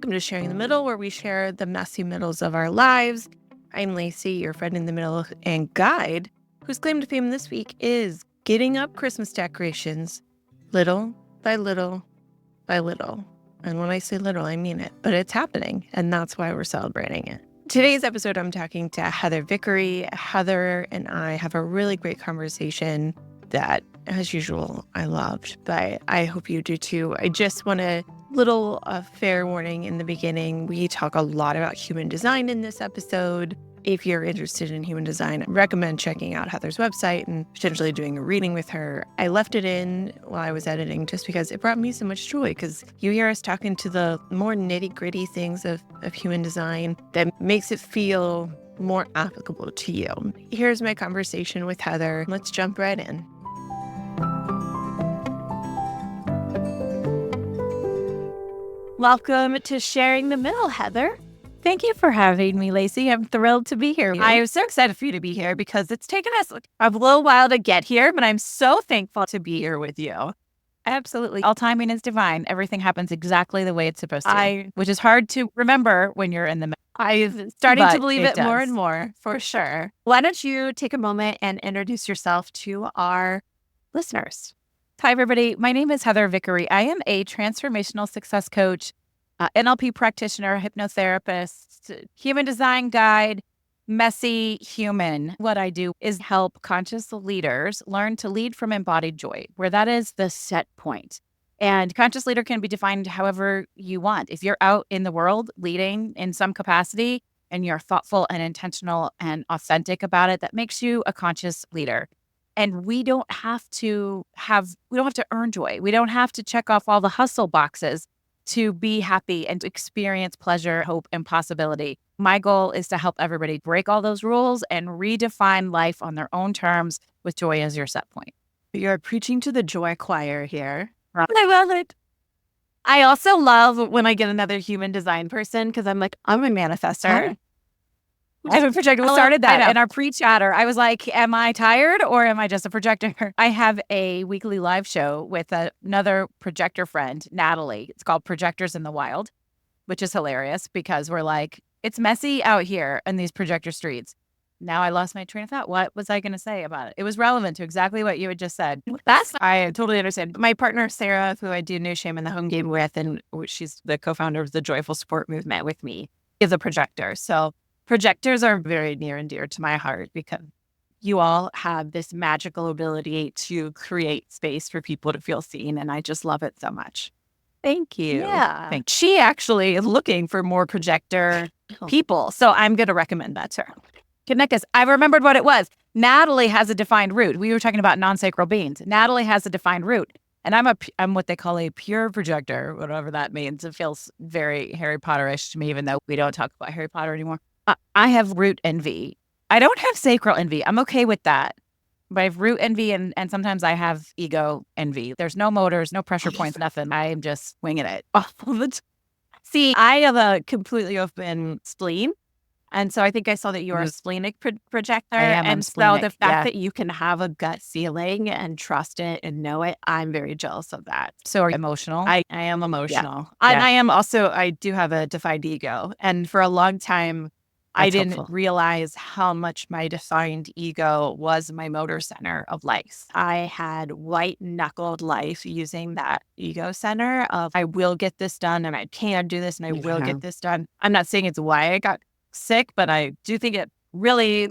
Welcome to Sharing the Middle, where we share the messy middles of our lives. I'm Lacey, your friend in the middle and guide, whose claim to fame this week is getting up Christmas decorations little by little by little. And when I say little, I mean it, but it's happening, and that's why we're celebrating it. Today's episode, I'm talking to Heather Vickery. Heather and I have a really great conversation that, as usual, I loved, but I hope you do too. I just want a little fair warning in the beginning. We talk a lot about human design in this episode. If you're interested in human design, I recommend checking out Heather's website and potentially doing a reading with her. I left it in while I was editing just because it brought me so much joy, because you hear us talking to the more nitty-gritty things of human design that makes it feel more applicable to you. Here's my conversation with Heather. Let's jump right in. Welcome to Sharing the Middle, Heather. Thank you for having me, Lacey. I'm thrilled to be here. I am so excited for you to be here because it's taken us a little while to get here, but I'm so thankful to be here with you. Absolutely. All timing is divine. Everything happens exactly the way it's supposed to, which is hard to remember when you're in the middle. I'm starting to believe it more and more, for sure. Why don't you take a moment and introduce yourself to our listeners? Hi, everybody. My name is Heather Vickery. I am a transformational success coach, NLP practitioner, hypnotherapist, human design guide, messy human. What I do is help conscious leaders learn to lead from embodied joy, where that is the set point. And conscious leader can be defined however you want. If you're out in the world leading in some capacity and you're thoughtful and intentional and authentic about it, that makes you a conscious leader. And we don't have to earn joy. We don't have to check off all the hustle boxes to be happy and to experience pleasure, hope, and possibility. My goal is to help everybody break all those rules and redefine life on their own terms with joy as your set point. You're preaching to the joy choir here. I love it. I also love when I get another human design person, because I'm a manifestor. I have a projector. We started that in our pre-chatter. I was like, am I tired or am I just a projector? I have a weekly live show with another projector friend, Natalie. It's called Projectors in the Wild, which is hilarious because we're like, it's messy out here in these projector streets. Now I lost my train of thought. What was I going to say about it? It was relevant to exactly what you had just said. I totally understand. My partner, Sarah, who I do No Shame in the Home Game with, and she's the co-founder of the Joyful Sport Movement with me, is a projector. So projectors are very near and dear to my heart because you all have this magical ability to create space for people to feel seen, and I just love it so much. Thank you. Yeah. She actually is looking for more projector people, so I'm going to recommend that to her. Connect us. I remembered what it was. Natalie has a defined root. We were talking about non-sacral beings. Natalie has a defined root, and I'm what they call a pure projector, whatever that means. It feels very Harry Potter-ish to me, even though we don't talk about Harry Potter anymore. I have root envy. I don't have sacral envy. I'm okay with that. But I have root envy and sometimes I have ego envy. There's no motors, no pressure points, nothing. I am just winging it. See, I have a completely open spleen. And so I think I saw that you are a splenic projector. I am. And so the fact that you can have a gut feeling and trust it and know it, I'm very jealous of that. So are you emotional? I am emotional. Yeah. And I am also, I do have a defined ego. And for a long time, I didn't realize how much my defined ego was my motor center of life. I had white-knuckled life using that ego center of I will get this done and I can do this and I will get this done. I'm not saying it's why I got sick, but I do think it really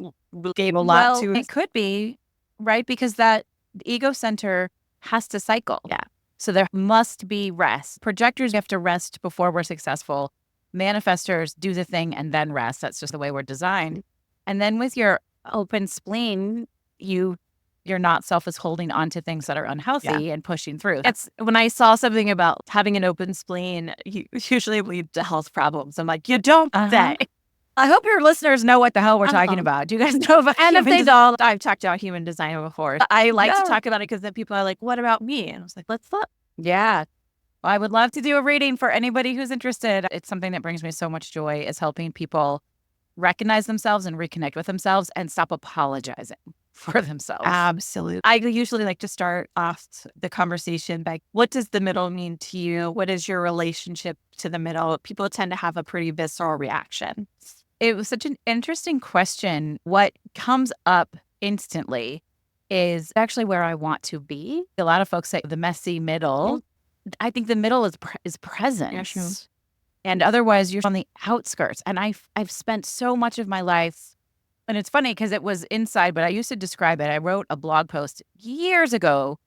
gave a lot to it. It could be, right? Because that ego center has to cycle. Yeah. So there must be rest. Projectors have to rest before we're successful. Manifestors do the thing and then rest. That's just the way we're designed. And then with your open spleen, you're not holding on to things that are unhealthy and pushing through. That's when I saw something about having an open spleen, you usually lead to health problems. I'm like, you don't say. I hope your listeners know what the hell we're talking about. Do you guys know about And if they don't, I've talked about human design before. I like to talk about it because then people are like, what about me? And I was like, let's look. Yeah. Well, I would love to do a reading for anybody who's interested. It's something that brings me so much joy, is helping people recognize themselves and reconnect with themselves and stop apologizing for themselves. Absolutely. I usually like to start off the conversation by, what does the middle mean to you? What is your relationship to the middle? People tend to have a pretty visceral reaction. It was such an interesting question. What comes up instantly is actually where I want to be. A lot of folks say the messy middle. I think the middle is present. Yeah, sure. And otherwise, you're on the outskirts. And I've spent so much of my life, and it's funny because it was inside, but I used to describe it. I wrote a blog post years ago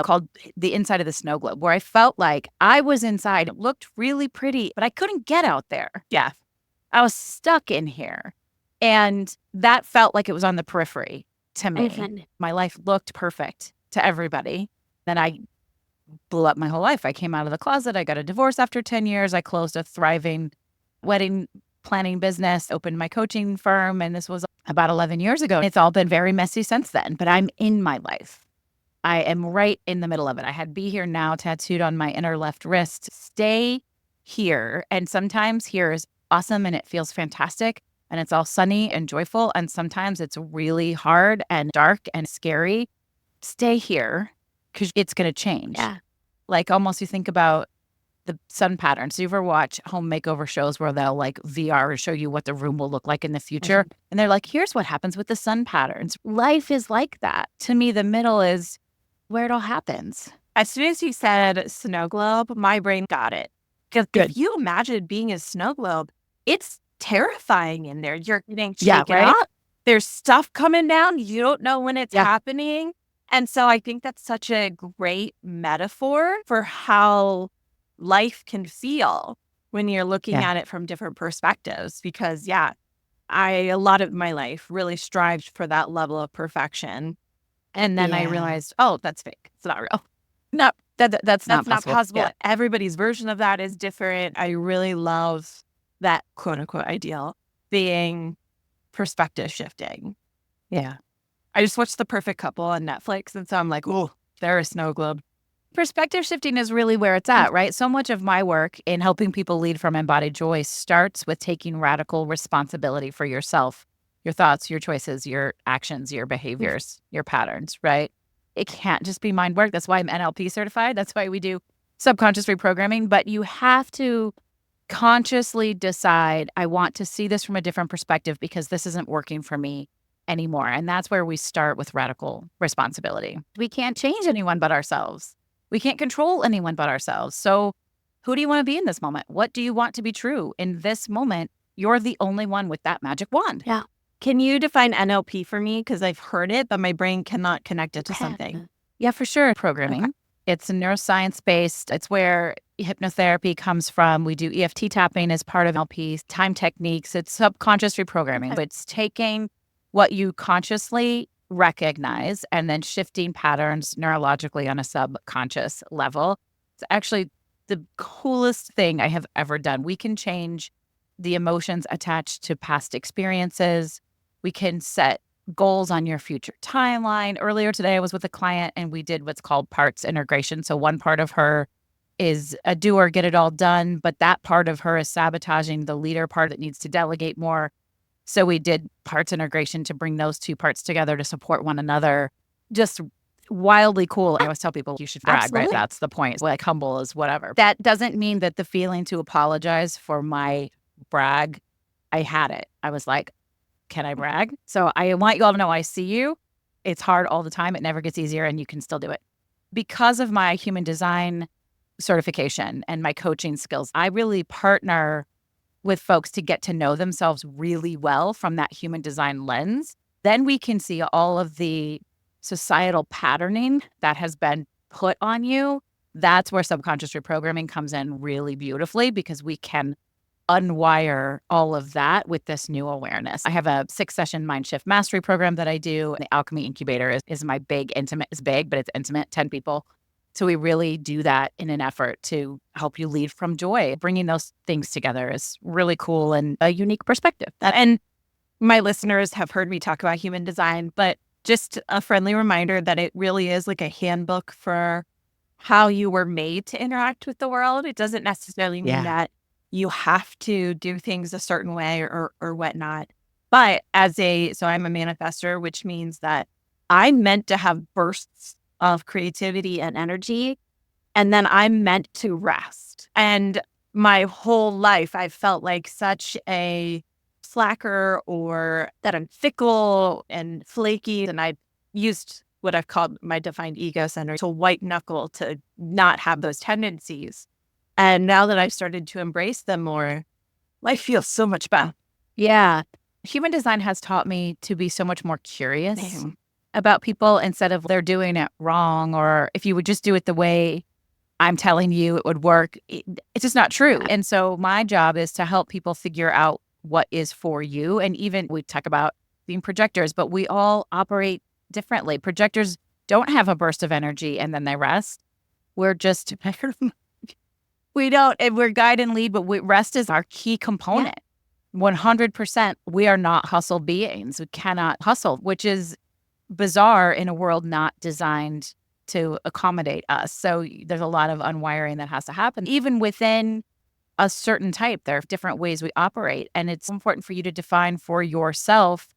called The Inside of the Snow Globe, where I felt like I was inside. It looked really pretty, but I couldn't get out there. Yeah. I was stuck in here. And that felt like it was on the periphery to me. My life looked perfect to everybody. Then I blew up my whole life. I came out of the closet. I got a divorce after 10 years. I closed a thriving wedding planning business, opened my coaching firm. And this was about 11 years ago. It's all been very messy since then, but I'm in my life. I am right in the middle of it. I had "Be Here Now" tattooed on my inner left wrist. Stay here. And sometimes here is awesome and it feels fantastic and it's all sunny and joyful. And sometimes it's really hard and dark and scary. Stay here because it's going to change. Yeah. Like almost you think about the sun patterns. So you ever watch home makeover shows where they'll like VR and show you what the room will look like in the future? And they're like, here's what happens with the sun patterns. Life is like that. To me, the middle is where it all happens. As soon as you said snow globe, my brain got it. Because if you imagine being a snow globe, it's terrifying in there. You're getting shaken up. There's stuff coming down. You don't know when it's happening. And so I think that's such a great metaphor for how life can feel when you're looking at it from different perspectives. Because, a lot of my life really strived for that level of perfection. And then I realized, oh, that's fake. It's not real. No, that's not possible. Yeah. Everybody's version of that is different. I really love that quote unquote ideal being perspective shifting. Yeah. I just watched The Perfect Couple on Netflix. And so I'm like, oh, they're a snow globe. Perspective shifting is really where it's at, right? So much of my work in helping people lead from embodied joy starts with taking radical responsibility for yourself, your thoughts, your choices, your actions, your behaviors, your patterns, right? It can't just be mind work. That's why I'm NLP certified. That's why we do subconscious reprogramming. But you have to consciously decide, I want to see this from a different perspective because this isn't working for me anymore. And that's where we start with radical responsibility. We can't change anyone but ourselves. We can't control anyone but ourselves. So who do you want to be in this moment? What do you want to be true? In this moment, you're the only one with that magic wand. Yeah. Can you define NLP for me? Because I've heard it, but my brain cannot connect it to something. Yeah, for sure. Programming. Okay. It's neuroscience-based. It's where hypnotherapy comes from. We do EFT tapping as part of NLP, time techniques. It's subconscious reprogramming. Okay. It's taking what you consciously recognize and then shifting patterns neurologically on a subconscious level. It's actually the coolest thing I have ever done. We can change the emotions attached to past experiences. We can set goals on your future timeline. Earlier today, I was with a client and we did what's called parts integration. So one part of her is a doer, get it all done, but that part of her is sabotaging the leader part that needs to delegate more. So we did parts integration to bring those two parts together to support one another. Just wildly cool. I always tell people you should brag, right? That's the point. Like humble is whatever. That doesn't mean that the feeling to apologize for my brag, I had it. I was like, can I brag? So I want you all to know I see you. It's hard all the time. It never gets easier and you can still do it. Because of my human design certification and my coaching skills, I really partner with folks to get to know themselves really well from that human design lens. Then we can see all of the societal patterning that has been put on you. That's where subconscious reprogramming comes in really beautifully because we can unwire all of that with this new awareness. I have a 6-session mind shift mastery program that I do. The Alchemy Incubator is my big intimate. It's big, but it's intimate, 10 people. So we really do that in an effort to help you lead from joy. Bringing those things together is really cool and a unique perspective. And my listeners have heard me talk about human design, but just a friendly reminder that it really is like a handbook for how you were made to interact with the world. It doesn't necessarily mean that you have to do things a certain way or whatnot. But so I'm a manifester, which means that I'm meant to have bursts of creativity and energy, and then I'm meant to rest. And my whole life, I felt like such a slacker, or that I'm fickle and flaky. And I used what I've called my defined ego center to white knuckle to not have those tendencies. And now that I've started to embrace them more, life feels so much better. Yeah. Human design has taught me to be so much more curious about people instead of they're doing it wrong, or if you would just do it the way I'm telling you it would work. It's just not true. And so my job is to help people figure out what is for you. And even we talk about being projectors, but we all operate differently. Projectors don't have a burst of energy and then they rest. We're just, we don't, and we're guide and lead, but rest is our key component. 100%. We are not hustle beings. We cannot hustle, which is bizarre in a world not designed to accommodate us. So there's a lot of unwiring that has to happen. Even within a certain type, there are different ways we operate. And it's important for you to define for yourself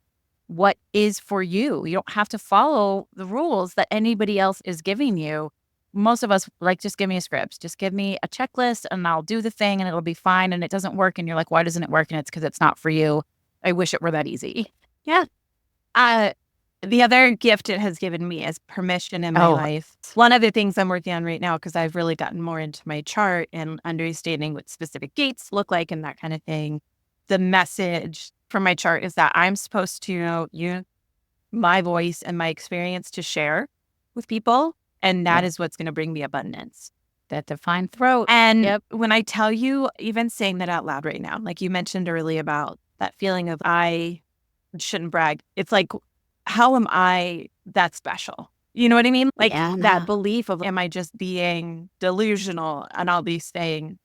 what is for you. You don't have to follow the rules that anybody else is giving you. Most of us like, just give me a script, just give me a checklist and I'll do the thing and it'll be fine. And it doesn't work. And you're like, why doesn't it work? And it's because it's not for you. I wish it were that easy. Yeah. The other gift it has given me is permission in my life. One of the things I'm working on right now, because I've really gotten more into my chart and understanding what specific gates look like and that kind of thing. The message from my chart is that I'm supposed to use my voice and my experience to share with people. And that is what's going to bring me abundance. That defined throat. And when I tell you, even saying that out loud right now, like you mentioned earlier about that feeling of I shouldn't brag. It's like, how am I that special? You know what I mean? Like that belief of, am I just being delusional and all these things?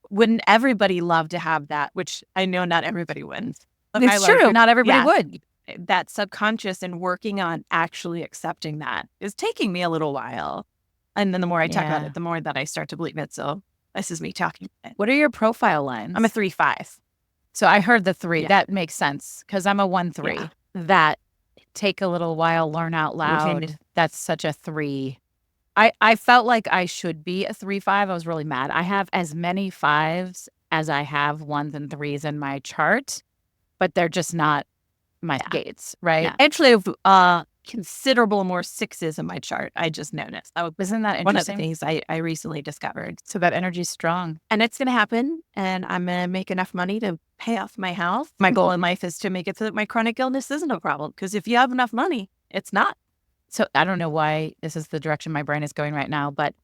Wouldn't everybody love to have that? Which I know not everybody wins. It's true. Not everybody would. That subconscious and working on actually accepting that is taking me a little while. And then the more I talk about it, the more that I start to believe it. So this is me talking. What are your profile lines? I'm a 3-5. So I heard the 3. That makes sense because I'm a 1-3. That take a little while, learn out loud. That's such a 3. I felt like I should be a 3-5. I was really mad. I have as many 5s as I have 1s and 3s in my chart, but they're just not my gates, right? Yeah. Actually, considerable more 6s in my chart. I just noticed. Isn't that interesting? One of the things I recently discovered. So that energy's strong. And it's going to happen. And I'm going to make enough money to pay off my house. My goal in life is to make it so that my chronic illness isn't a problem. Because if you have enough money, it's not. So I don't know why this is the direction my brain is going right now. But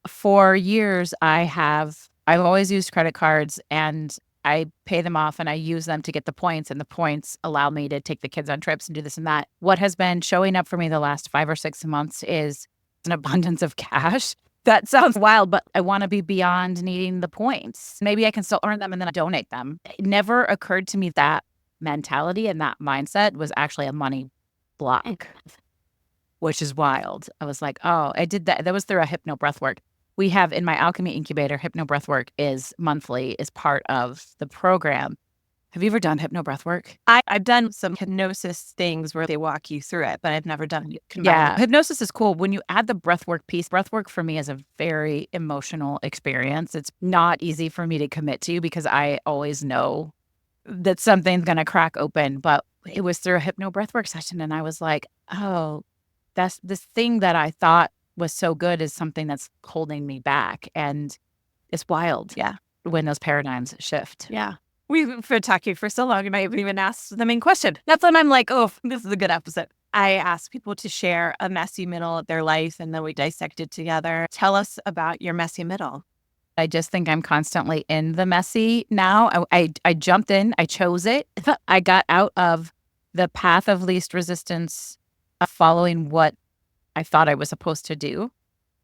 for years, I've always used credit cards and I pay them off and I use them to get the points, and the points allow me to take the kids on trips and do this and that. What has been showing up for me the last 5 or 6 months is an abundance of cash. That sounds wild, but I want to be beyond needing the points. Maybe I can still earn them and then donate them. It never occurred to me that mentality and that mindset was actually a money block, which is wild. I was like, oh, I did that. That was through a hypno breathwork. We have in my alchemy incubator, hypno breathwork is monthly, is part of the program. Have you ever done hypno breathwork? I've done some hypnosis things where they walk you through it, but I've never done it. Yeah, hypnosis is cool. When you add the breathwork piece, breathwork for me is a very emotional experience. It's not easy for me to commit to because I always know that something's going to crack open. But it was through a hypno breathwork session, and I was like, oh, that's this thing that I thought was so good is something that's holding me back. And it's wild. Yeah. When those paradigms shift. Yeah. We've been talking for so long, you might have even asked the main question. That's when I'm like, oh, this is a good episode. I ask people to share a messy middle of their life, and then we dissect it together. Tell us about your messy middle. I just think I'm constantly in the messy now. I jumped in. I chose it. I got out of the path of least resistance, following what I thought I was supposed to do.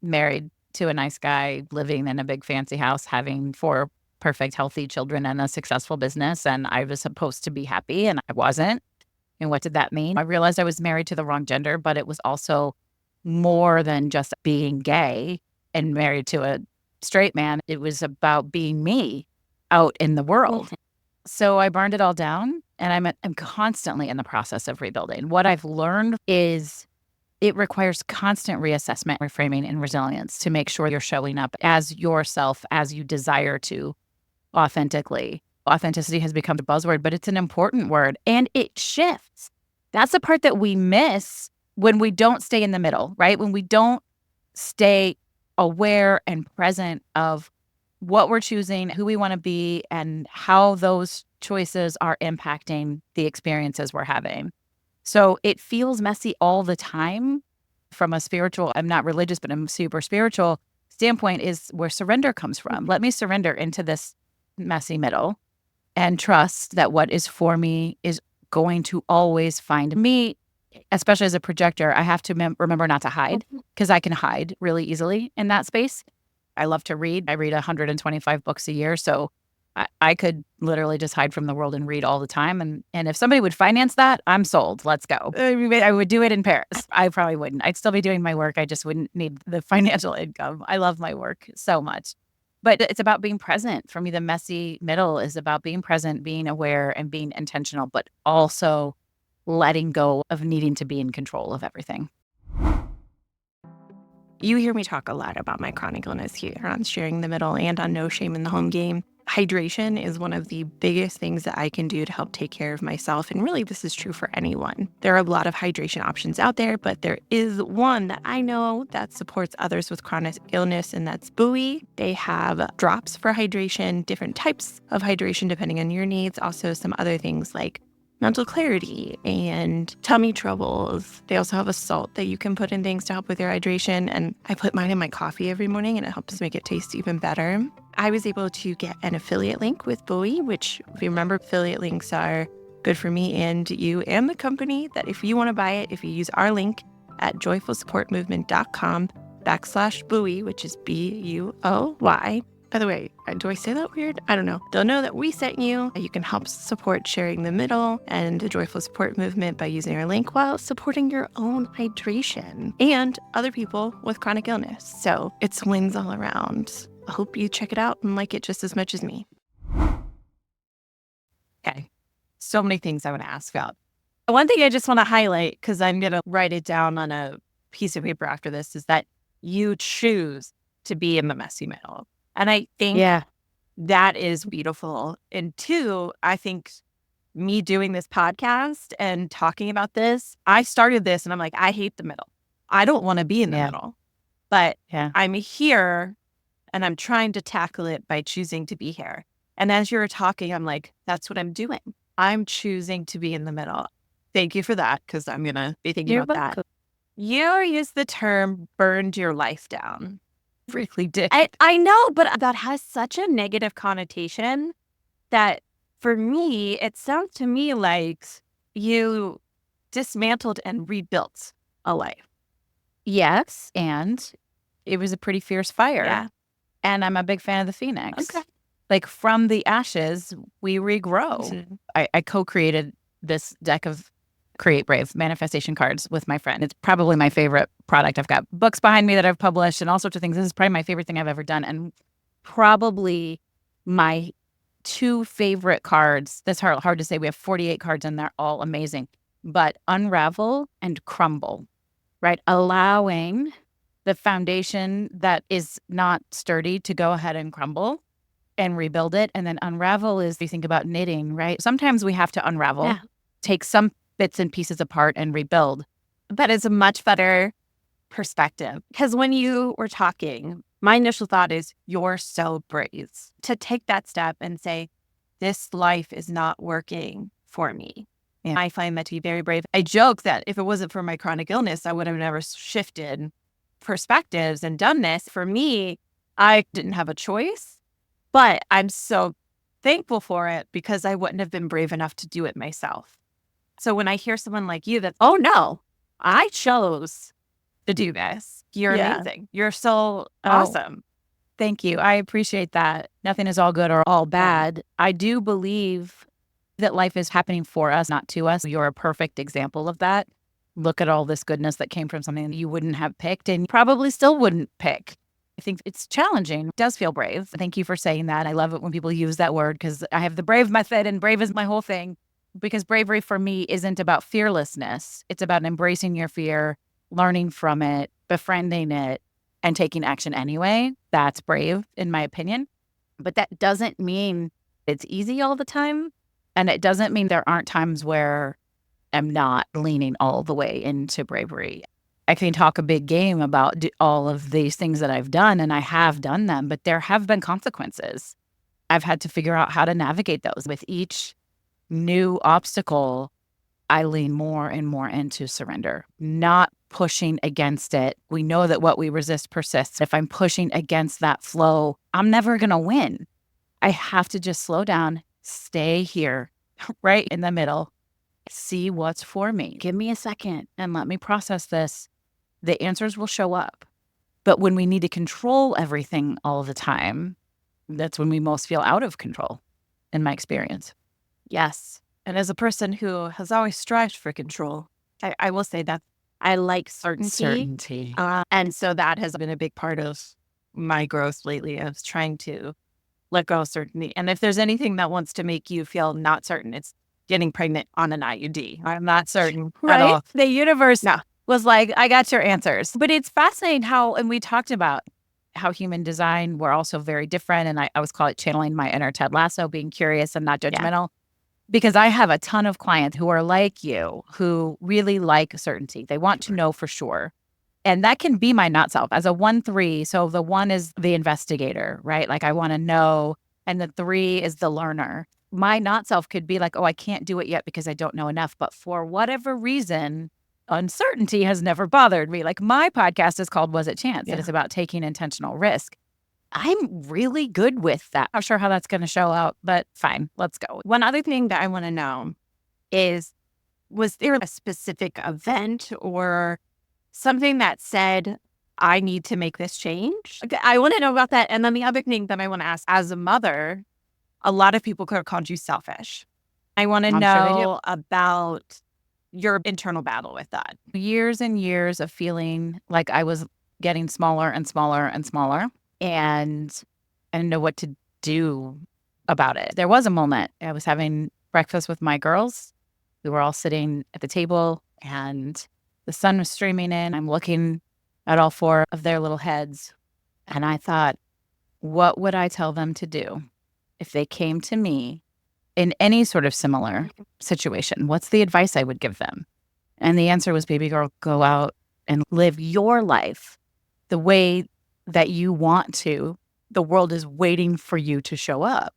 Married to a nice guy, living in a big fancy house, having 4 perfect, healthy children and a successful business. And I was supposed to be happy and I wasn't. And what did that mean? I realized I was married to the wrong gender, but it was also more than just being gay and married to a straight man. It was about being me out in the world. So I burned it all down, and I'm constantly in the process of rebuilding. What I've learned is it requires constant reassessment, reframing, and resilience to make sure you're showing up as yourself, as you desire to authentically. Authenticity has become a buzzword, but it's an important word, and it shifts. That's the part that we miss when we don't stay in the middle, right? When we don't stay aware and present of what we're choosing, who we want to be, and how those choices are impacting the experiences we're having. So it feels messy all the time from a spiritual, I'm not religious, but I'm super spiritual standpoint, is where surrender comes from. Let me surrender into this messy middle and trust that what is for me is going to always find me. Especially as a projector, I have to remember not to hide, because I can hide really easily in that space. I love to read. I read 125 books a year. So I could literally just hide from the world and read all the time. And if somebody would finance that, I'm sold. Let's go. I would do it in Paris. I probably wouldn't. I'd still be doing my work. I just wouldn't need the financial income. I love my work so much. But it's about being present. For me, the messy middle is about being present, being aware, and being intentional, but also letting go of needing to be in control of everything. You hear me talk a lot about my chronic illness here on Sharing the Middle and on No Shame in the Home Game. Hydration is one of the biggest things that I can do to help take care of myself. And really, this is true for anyone. There are a lot of hydration options out there, but there is one that I know that supports others with chronic illness, and that's Buoy. They have drops for hydration, different types of hydration depending on your needs. Also, some other things like mental clarity and tummy troubles. They also have a salt that you can put in things to help with your hydration. And I put mine in my coffee every morning, and it helps make it taste even better. I was able to get an affiliate link with Buoy, which, if you remember, affiliate links are good for me and you and the company, that if you want to buy it, if you use our link at joyfulsupportmovement.com/Buoy, which is BUOY. By the way, do I say that weird? I don't know. They'll know that we sent you. You can help support Sharing the Middle and the Joyful Support Movement by using our link while supporting your own hydration and other people with chronic illness. So it's wins all around. I hope you check it out and like it just as much as me. Okay. So many things I want to ask about. One thing I just want to highlight, because I'm going to write it down on a piece of paper after this, is that you choose to be in the messy middle. And I think that is beautiful. And two, I think me doing this podcast and talking about this, I started this and I'm like, I hate the middle. I don't want to be in the middle. But I'm here and I'm trying to tackle it by choosing to be here. And as you were talking, I'm like, that's what I'm doing. I'm choosing to be in the middle. Thank you for that, because I'm going to be thinking about that. You used the term burned your life down. Really did. I know, but that has such a negative connotation that for me, it sounds to me like you dismantled and rebuilt a life. Yes, and it was a pretty fierce fire. Yeah. And I'm a big fan of the Phoenix. Okay. Like, from the ashes, we regrow. Mm-hmm. I co-created this deck of Create Brave manifestation cards with my friend. It's probably my favorite product. I've got books behind me that I've published and all sorts of things. This is probably my favorite thing I've ever done. And probably my two favorite cards. That's hard to say. We have 48 cards and they're all amazing. But Unravel and Crumble, right? Allowing the foundation that is not sturdy to go ahead and crumble and rebuild it. And then Unravel is, you think about knitting, right? Sometimes we have to unravel, take some bits and pieces apart and rebuild. That is a much better perspective. Because when you were talking, my initial thought is, you're so brave to take that step and say, this life is not working for me. Yeah. I find that to be very brave. I joke that if it wasn't for my chronic illness, I would have never shifted perspectives and done this. For me, I didn't have a choice, but I'm so thankful for it because I wouldn't have been brave enough to do it myself. So when I hear someone like you that, oh no, I chose to do this. You're amazing. You're so awesome. Thank you. I appreciate that. Nothing is all good or all bad. I do believe that life is happening for us, not to us. You're a perfect example of that. Look at all this goodness that came from something that you wouldn't have picked and probably still wouldn't pick. I think it's challenging. It does feel brave. Thank you for saying that. I love it when people use that word because I have the brave method and brave is my whole thing. Because bravery for me isn't about fearlessness. It's about embracing your fear, learning from it, befriending it, and taking action anyway. That's brave, in my opinion. But that doesn't mean it's easy all the time. And it doesn't mean there aren't times where I'm not leaning all the way into bravery. I can talk a big game about all of these things that I've done, and I have done them, but there have been consequences. I've had to figure out how to navigate those. With each new obstacle, I lean more and more into surrender, not pushing against it. We know that what we resist persists. If I'm pushing against that flow, I'm never going to win. I have to just slow down, stay here, right in the middle, see what's for me. Give me a second and let me process this. The answers will show up. But when we need to control everything all the time, that's when we most feel out of control, in my experience. Yes. And as a person who has always strived for control, I will say that I like certainty. Certainty. And so that has been a big part of my growth lately, of trying to let go of certainty. And if there's anything that wants to make you feel not certain, it's getting pregnant on an IUD. I'm not certain at all. The universe was like, I got your answers. But it's fascinating how, and we talked about how human design, we're also very different. And I always call it channeling my inner Ted Lasso, being curious and not judgmental. Because I have a ton of clients who are like you, who really like certainty. They want to know for sure. And that can be my not self as a 1-3. So the 1 is the investigator, right? Like I want to know. And the 3 is the learner. My not self could be like, oh, I can't do it yet because I don't know enough. But for whatever reason, uncertainty has never bothered me. Like my podcast is called Was It Chance? And it's about taking intentional risk. I'm really good with that. I'm not sure how that's going to show out, but fine, let's go. One other thing that I want to know is, was there a specific event or something that said, I need to make this change? I want to know about that. And then the other thing that I want to ask, as a mother, a lot of people could have called you selfish. I want to know about your internal battle with that. Years and years of feeling like I was getting smaller and smaller and smaller. And I didn't know what to do about it. There was a moment I was having breakfast with my girls. We were all sitting at the table and the sun was streaming in. I'm looking at all 4 of their little heads. And I thought, what would I tell them to do if they came to me in any sort of similar situation? What's the advice I would give them? And the answer was, baby girl, go out and live your life the way that you want to. The world is waiting for you to show up.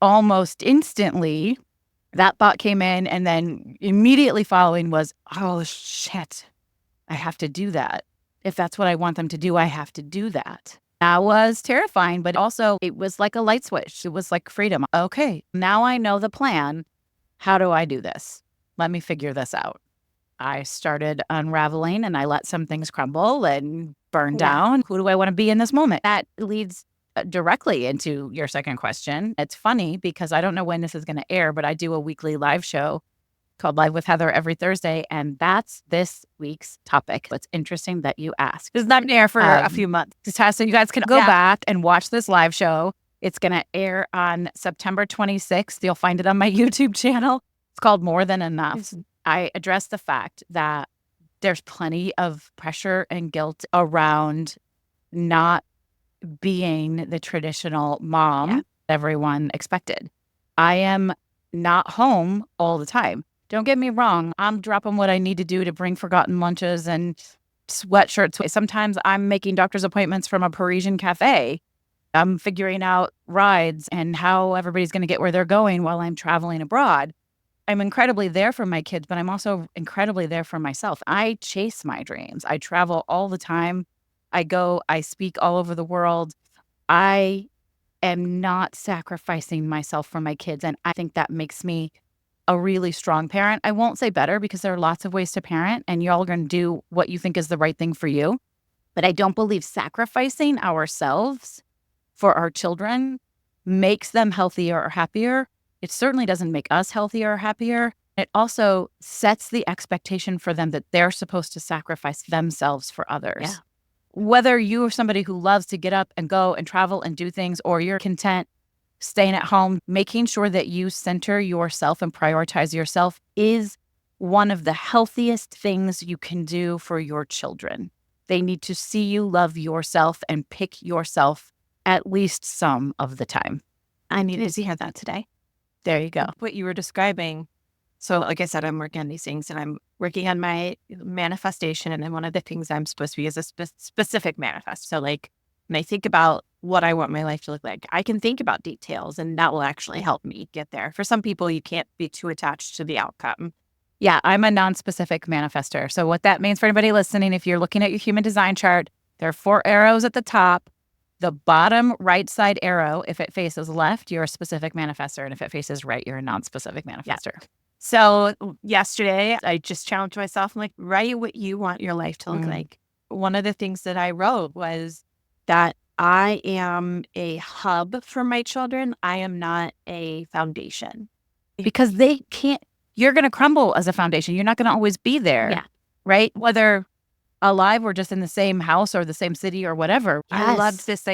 Almost instantly, that thought came in, and then immediately following was, oh, shit, I have to do that. If that's what I want them to do, I have to do that. That was terrifying, but also it was like a light switch. It was like freedom. Okay, now I know the plan. How do I do this? Let me figure this out. I started unraveling and I let some things crumble and burn down. Who do I want to be in this moment? That leads directly into your second question. It's funny because I don't know when this is going to air, but I do a weekly live show called Live with Heather every Thursday. And that's this week's topic. It's interesting that you asked. It's not going to air for a few months. So you guys can go back and watch this live show. It's going to air on September 26th. You'll find it on my YouTube channel. It's called More Than Enough. I address the fact that there's plenty of pressure and guilt around not being the traditional mom everyone expected. I am not home all the time. Don't get me wrong. I'm dropping what I need to do to bring forgotten lunches and sweatshirts. Sometimes I'm making doctor's appointments from a Parisian cafe. I'm figuring out rides and how everybody's going to get where they're going while I'm traveling abroad. I'm incredibly there for my kids, but I'm also incredibly there for myself. I chase my dreams. I travel all the time. I speak all over the world. I am not sacrificing myself for my kids. And I think that makes me a really strong parent. I won't say better because there are lots of ways to parent and y'all are going to do what you think is the right thing for you. But I don't believe sacrificing ourselves for our children makes them healthier or happier. It certainly doesn't make us healthier or happier. It also sets the expectation for them that they're supposed to sacrifice themselves for others. Yeah. Whether you are somebody who loves to get up and go and travel and do things, or you're content staying at home, making sure that you center yourself and prioritize yourself is one of the healthiest things you can do for your children. They need to see you love yourself and pick yourself at least some of the time. I needed to hear that today. There you go. What you were describing. So like I said, I'm working on these things and I'm working on my manifestation. And then one of the things I'm supposed to be is a specific manifest. So like when I think about what I want my life to look like, I can think about details and that will actually help me get there. For some people, you can't be too attached to the outcome. Yeah, I'm a non-specific manifester. So what that means for anybody listening, if you're looking at your human design chart, there are 4 arrows at the top. The bottom right side arrow, if it faces left, you're a specific manifester. And if it faces right, you're a non-specific manifester. Yeah. So yesterday, I just challenged myself. I'm like, write what you want your life to look like. One of the things that I wrote was that I am a hub for my children. I am not a foundation. Because they can't, you're going to crumble as a foundation. You're not going to always be there. Yeah. Right? Whether alive or just in the same house or the same city or whatever. Yes. I loved this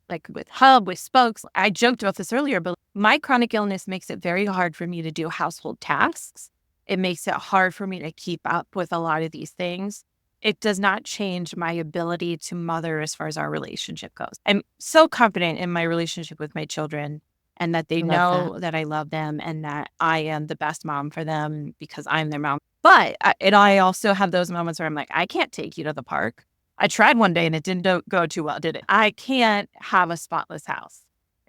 like with hub, with spokes. I joked about this earlier, but my chronic illness makes it very hard for me to do household tasks. It makes it hard for me to keep up with a lot of these things. It does not change my ability to mother as far as our relationship goes. I'm so confident in my relationship with my children and that they know that I love them and that I am the best mom for them because I'm their mom. But I also have those moments where I'm like, I can't take you to the park. I tried one day and it didn't go too well, did it? I can't have a spotless house.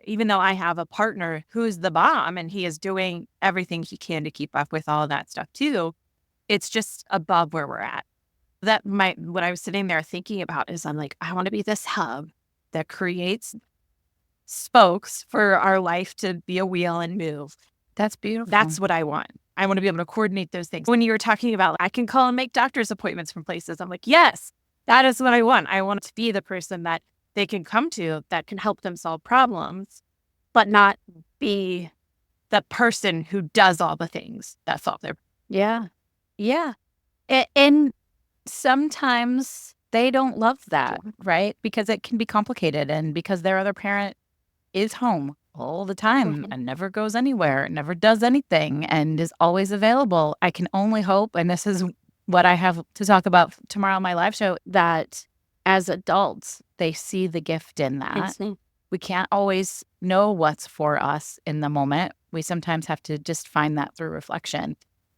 Even though I have a partner who's the bomb and he is doing everything he can to keep up with all of that stuff too, it's just above where we're at. What I was sitting there thinking about is I'm like, I want to be this hub that creates spokes for our life to be a wheel and move. That's beautiful. That's what I want. I want to be able to coordinate those things. When you were talking about, I can call and make doctor's appointments from places, I'm like, yes, that is what I want. I want to be the person that they can come to that can help them solve problems, but not be the person who does all the things that solve their problems. Yeah. And sometimes they don't love that, right? Because it can be complicated and because their other parent is home all the time and never goes anywhere, never does anything, and is always available. I can only hope, and this is what I have to talk about tomorrow on my live show, that as adults, they see the gift in that. We can't always know what's for us in the moment. We sometimes have to just find that through reflection.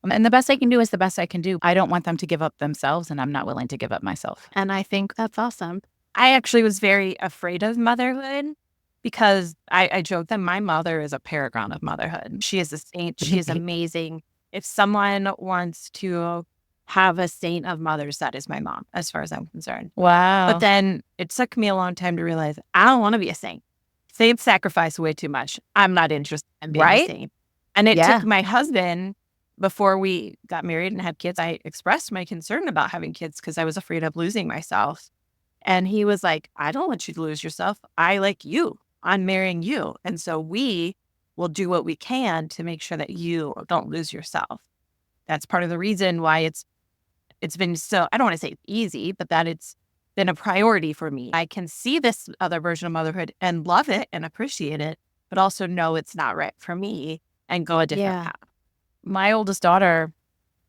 And the best I can do is the best I can do. I don't want them to give up themselves, and I'm not willing to give up myself. And I think that's awesome. I actually was very afraid of motherhood. Because I joke that my mother is a paragon of motherhood. She is a saint. She is amazing. If someone wants to have a saint of mothers, that is my mom, as far as I'm concerned. Wow. But then it took me a long time to realize I don't want to be a saint. Saints sacrifice way too much. I'm not interested in being a saint. And it took my husband, before we got married and had kids, I expressed my concern about having kids because I was afraid of losing myself. And he was like, I don't want you to lose yourself. I like you. I'm marrying you. And so we will do what we can to make sure that you don't lose yourself. That's part of the reason why it's been so, I don't want to say easy, but that it's been a priority for me. I can see this other version of motherhood and love it and appreciate it, but also know it's not right for me and go a different path. My oldest daughter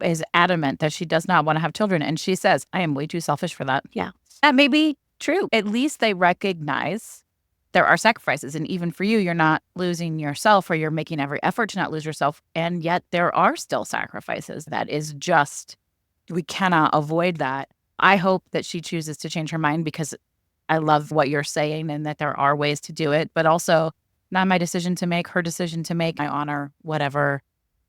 is adamant that she does not want to have children. And she says, I am way too selfish for that. Yeah. That may be true. At least they recognize there are sacrifices. And even for you, you're not losing yourself, or you're making every effort to not lose yourself. And yet there are still sacrifices. That is just, we cannot avoid that. I hope that she chooses to change her mind, because I love what you're saying and that there are ways to do it, but also not my decision to make, her decision to make. I honor whatever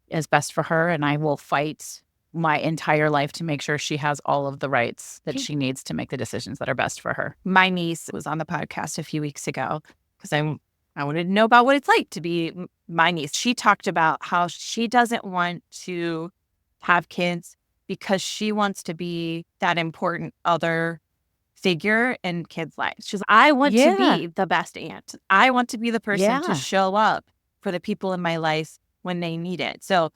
is best for her, and I will fight my entire life to make sure she has all of the rights that she needs to make the decisions that are best for her. My niece was on the podcast a few weeks ago because I wanted to know about what it's like to be my niece. She talked about how she doesn't want to have kids because she wants to be that important other figure in kids' lives. She's like, I want to be the best aunt. I want to be the person to show up for the people in my life when they need it. So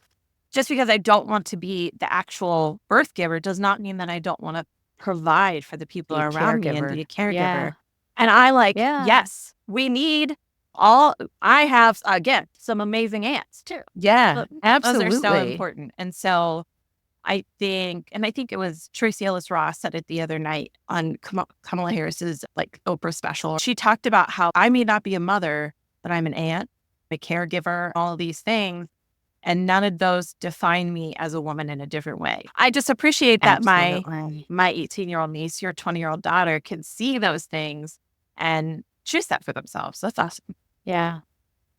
just because I don't want to be the actual birth giver does not mean that I don't want to provide for the people around me and be a caregiver. Yeah. And I yes, we need I have, again, some amazing aunts too. Yeah, absolutely. Those are so important. And so I think it was Tracy Ellis Ross said it the other night on Kamala Harris's like Oprah special. She talked about how I may not be a mother, but I'm an aunt, a caregiver, all of these things. And none of those define me as a woman in a different way. I just appreciate that my 18-year-old niece, your 20-year-old daughter can see those things and choose that for themselves. That's awesome. Yeah.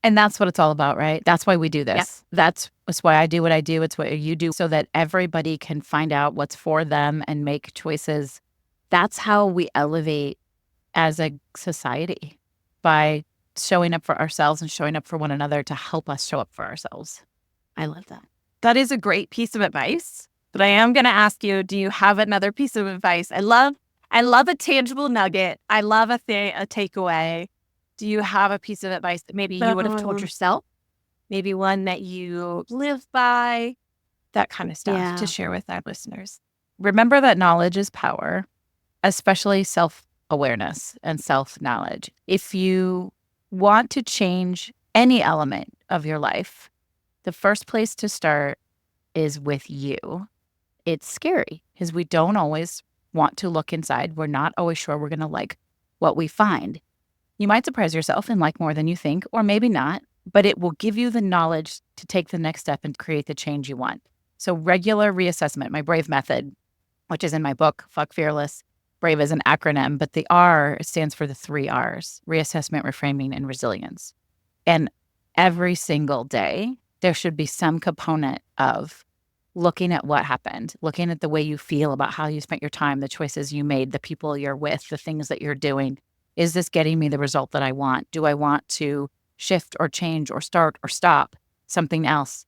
And that's what it's all about, right? That's why we do this. Yeah. That's why I do what I do. It's what you do, so that everybody can find out what's for them and make choices. That's how we elevate as a society, by showing up for ourselves and showing up for one another to help us show up for ourselves. I love that. That is a great piece of advice. But I am going to ask you, do you have another piece of advice? I love a tangible nugget. I love a takeaway. Do you have a piece of advice that maybe you would have told yourself? Maybe one that you live by? That kind of stuff to share with our listeners. Remember that knowledge is power, especially self-awareness and self-knowledge. If you want to change any element of your life, the first place to start is with you. It's scary because we don't always want to look inside. We're not always sure we're going to like what we find. You might surprise yourself and like more than you think, or maybe not, but it will give you the knowledge to take the next step and create the change you want. So regular reassessment, my BRAVE method, which is in my book, Fuck Fearless. BRAVE is an acronym, but the R stands for the 3 R's: reassessment, reframing, and resilience. And every single day, there should be some component of looking at what happened, looking at the way you feel about how you spent your time, the choices you made, the people you're with, the things that you're doing. Is this getting me the result that I want? Do I want to shift or change or start or stop something else?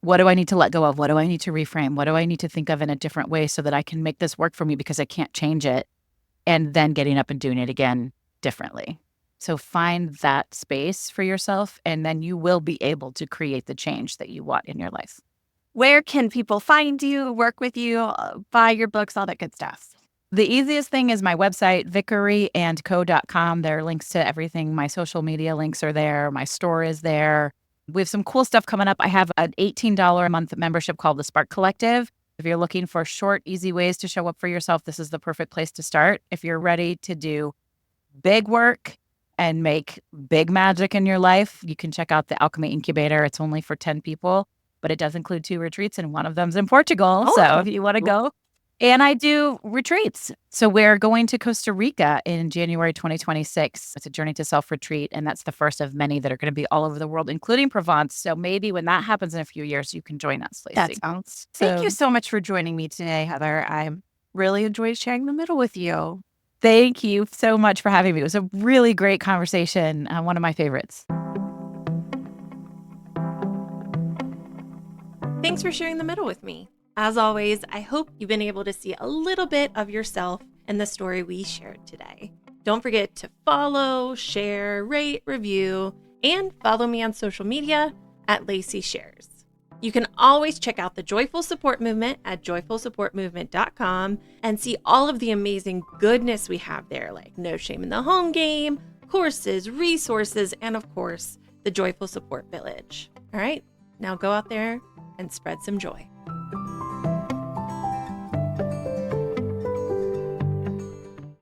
What do I need to let go of? What do I need to reframe? What do I need to think of in a different way so that I can make this work for me because I can't change it? And then getting up and doing it again differently. So find that space for yourself, and then you will be able to create the change that you want in your life. Where can people find you, work with you, buy your books, all that good stuff? The easiest thing is my website, vickeryandco.com. There are links to everything. My social media links are there. My store is there. We have some cool stuff coming up. I have an $18 a month membership called the Spark Collective. If you're looking for short, easy ways to show up for yourself, this is the perfect place to start. If you're ready to do big work and make big magic in your life, you can check out the Alchemy Incubator. It's only for 10 people, but it does include 2 retreats, and one of them's in Portugal. Oh, so if you want to go. And I do retreats. So we're going to Costa Rica in January 2026. It's a Journey to Self retreat, and that's the first of many that are going to be all over the world, including Provence. So maybe when that happens in a few years, you can join us, Lacey. That sounds. Thank you so much for joining me today, Heather. I really enjoyed sharing the middle with you. Thank you so much for having me. It was a really great conversation. One of my favorites. Thanks for sharing the middle with me. As always, I hope you've been able to see a little bit of yourself in the story we shared today. Don't forget to follow, share, rate, review, and follow me on social media at Lacey Shares. You can always check out the Joyful Support Movement at joyfulsupportmovement.com and see all of the amazing goodness we have there, like No Shame in the Home Game, courses, resources, and of course, the Joyful Support Village. All right, now go out there and spread some joy.